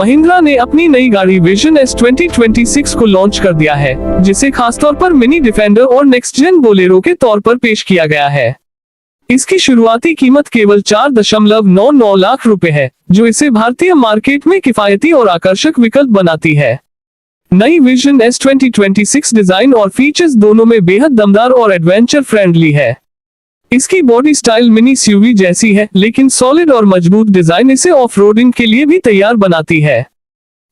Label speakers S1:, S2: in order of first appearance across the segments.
S1: महिंद्रा ने अपनी नई गाड़ी विजन एस 2026 को लॉन्च कर दिया है, जिसे खासतौर पर मिनी डिफेंडर और नेक्स्ट जेन बोलेरो के तौर पर पेश किया गया है। इसकी शुरुआती कीमत केवल 4.99 लाख रुपए है, जो इसे भारतीय मार्केट में किफायती और आकर्षक विकल्प बनाती है। नई विजन एस 2026 डिजाइन और फीचर्स दोनों में बेहद दमदार और एडवेंचर फ्रेंडली है। इसकी बॉडी स्टाइल मिनी एसयूवी जैसी है, लेकिन सॉलिड और मजबूत डिजाइन इसे ऑफ रोडिंग के लिए भी तैयार बनाती है।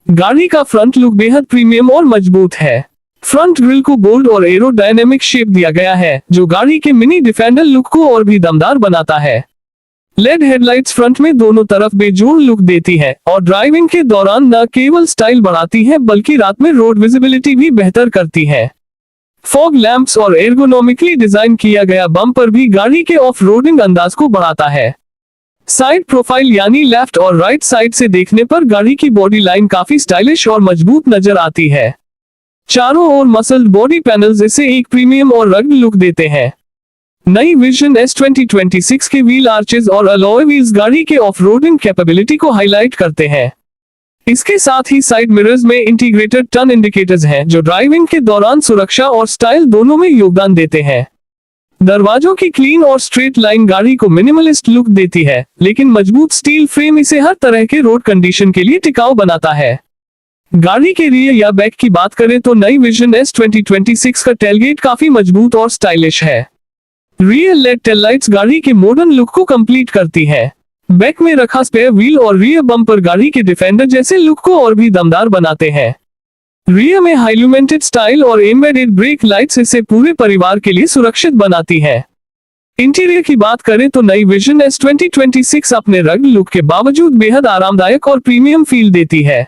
S1: गाड़ी का फ्रंट लुक बेहद प्रीमियम और मजबूत है। फ्रंट ग्रिल को बोल्ड और एरोडायनेमिक शेप दिया गया है, जो गाड़ी के मिनी डिफेंडर लुक को और भी दमदार बनाता है। लेड हेडलाइट्स फ्रंट में दोनों तरफ बेजोड़ लुक देती है और ड्राइविंग के दौरान न केवल स्टाइल बढ़ाती है, बल्कि रात में रोड विजिबिलिटी भी बेहतर करती है। फॉग लैंप्स और एर्गोनॉमिकली डिजाइन किया गया बम्पर भी गाड़ी के ऑफ रोडिंग अंदाज को बढ़ाता है। साइड प्रोफाइल यानी लेफ्ट और राइट साइड से देखने पर गाड़ी की बॉडी लाइन काफी स्टाइलिश और मजबूत नजर आती है। चारों ओर मसल्ड बॉडी पैनल्स इसे एक प्रीमियम और रग्ड लुक देते हैं। नई विजन एस 2026 के व्हील आर्चेज और अलॉय व्हील्स गाड़ी के ऑफ रोडिंग कैपेबिलिटी को हाईलाइट करते हैं। इसके साथ ही साइड मिरर्स में इंटीग्रेटेड टर्न इंडिकेटर्स हैं, जो ड्राइविंग के दौरान सुरक्षा और स्टाइल दोनों में योगदान देते हैं। दरवाजों की क्लीन और स्ट्रेट लाइन गाड़ी को मिनिमलिस्ट लुक देती है, लेकिन मजबूत स्टील फ्रेम इसे हर तरह के रोड कंडीशन के लिए टिकाऊ बनाता है। गाड़ी के रियर या बैक की बात करें तो नई विजन एस 2026 का टेलगेट काफी मजबूत और स्टाइलिश है। रियर लेड टेल लाइट्स गाड़ी के मॉडर्न लुक को कंप्लीट करती है। बैक में रखा स्पेयर व्हील और रियर बम्पर गाड़ी के डिफेंडर जैसे लुक को और भी दमदार बनाते हैं। रियर में हाइल्यूमेंटेड स्टाइल और एम्बेडेड ब्रेक लाइट्स इसे पूरे परिवार के लिए सुरक्षित बनाती है। इंटीरियर की बात करें तो नई विजन एस 2026 अपने रग्ड लुक के बावजूद बेहद आरामदायक और प्रीमियम फील देती है।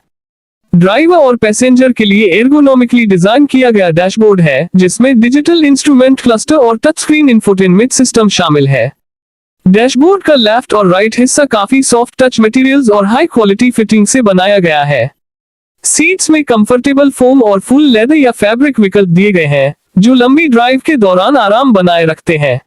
S1: ड्राइवर और पैसेंजर के लिए एर्गोनॉमिकली डिजाइन किया गया डैशबोर्ड है, जिसमें डिजिटल इंस्ट्रूमेंट क्लस्टर और टच स्क्रीन इंफोटेनमेंट सिस्टम शामिल है। डैशबोर्ड का लेफ्ट और राइट हिस्सा काफी सॉफ्ट टच मटेरियल्स और हाई क्वालिटी फिटिंग से बनाया गया है। सीट्स में कंफर्टेबल फोम और फुल लेदर या फैब्रिक विकल्प दिए गए हैं, जो लंबी ड्राइव के दौरान आराम बनाए रखते हैं।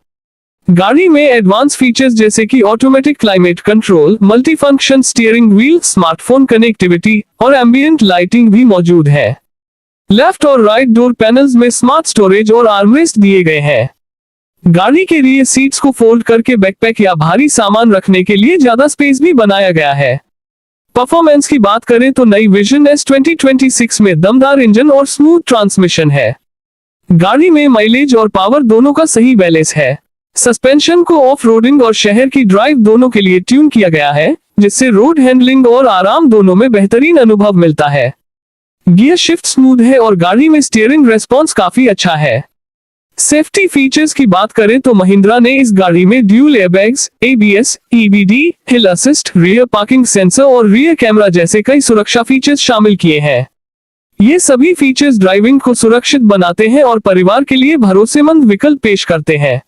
S1: गाड़ी में एडवांस फीचर्स जैसे कि automatic climate control, multi function steering wheel, smartphone connectivity और एम्बिएंट लाइटिंग भी मौजूद है। लेफ्ट और राइट डोर पैनल्स में स्मार्ट स्टोरेज और आर्मरेस्ट दिए गए हैं। गाड़ी के रियर सीट्स को फोल्ड करके बैकपैक या भारी सामान रखने के लिए ज्यादा स्पेस भी बनाया गया है। परफॉर्मेंस की बात करें तो नई विजन एस 2026 में दमदार इंजन और स्मूथ ट्रांसमिशन है। गाड़ी में माइलेज और पावर दोनों का सही बैलेंस है। सस्पेंशन को ऑफ रोडिंग और शहर की ड्राइव दोनों के लिए ट्यून किया गया है, जिससे रोड हैंडलिंग और आराम दोनों में बेहतरीन अनुभव मिलता है। गियर शिफ्ट स्मूथ है और गाड़ी में स्टीयरिंग रेस्पॉन्स काफी अच्छा है। सेफ्टी फीचर्स की बात करें तो महिंद्रा ने इस गाड़ी में ड्यूल एयरबैग्स, ABS, EBD, हिल असिस्ट, रियर पार्किंग सेंसर और रियर कैमरा जैसे कई सुरक्षा फीचर्स शामिल किए हैं। ये सभी फीचर्स ड्राइविंग को सुरक्षित बनाते हैं और परिवार के लिए भरोसेमंद विकल्प पेश करते हैं।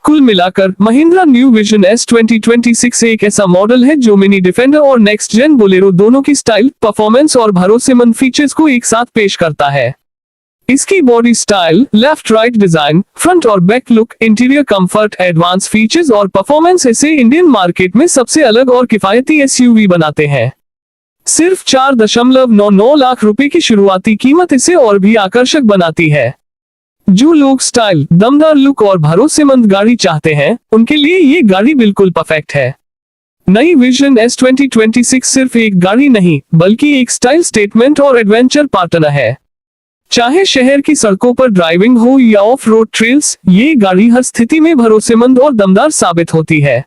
S1: कुल मिलाकर महिंद्रा न्यू विजन एस 2026 एक ऐसा मॉडल है जो मिनी डिफेंडर और नेक्स्ट जेन बोलेरो दोनों की स्टाइल, परफॉर्मेंस और भरोसेमंद फीचर्स को एक साथ पेश करता है। इसकी body style, left right design, front और back look, interior comfort, advance features और परफॉर्मेंस इसे इंडियन मार्केट में सबसे अलग और किफायती एसयूवी बनाते हैं। सिर्फ 4.99 लाख रुपए की शुरुआती कीमत इसे और भी आकर्षक बनाती है। जो लोग स्टाइल, दमदार लुक और भरोसेमंद गाड़ी चाहते हैं, उनके लिए ये गाड़ी बिल्कुल परफेक्ट है। नई विजन एस 2026 सिर्फ एक गाड़ी नहीं, बल्कि एक स्टाइल स्टेटमेंट और एडवेंचर पार्टनर है। चाहे शहर की सड़कों पर ड्राइविंग हो या ऑफ रोड ट्रेल्स, ये गाड़ी हर स्थिति में भरोसेमंद और दमदार साबित होती है।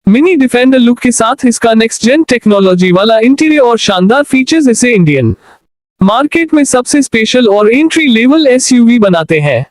S1: मिनी डिफेंडर लुक के साथ इसका नेक्स्ट जेन टेक्नोलॉजी वाला इंटीरियर और शानदार फीचर्स इसे इंडियन मार्केट में सबसे स्पेशल और एंट्री लेवल एसयूवी बनाते हैं।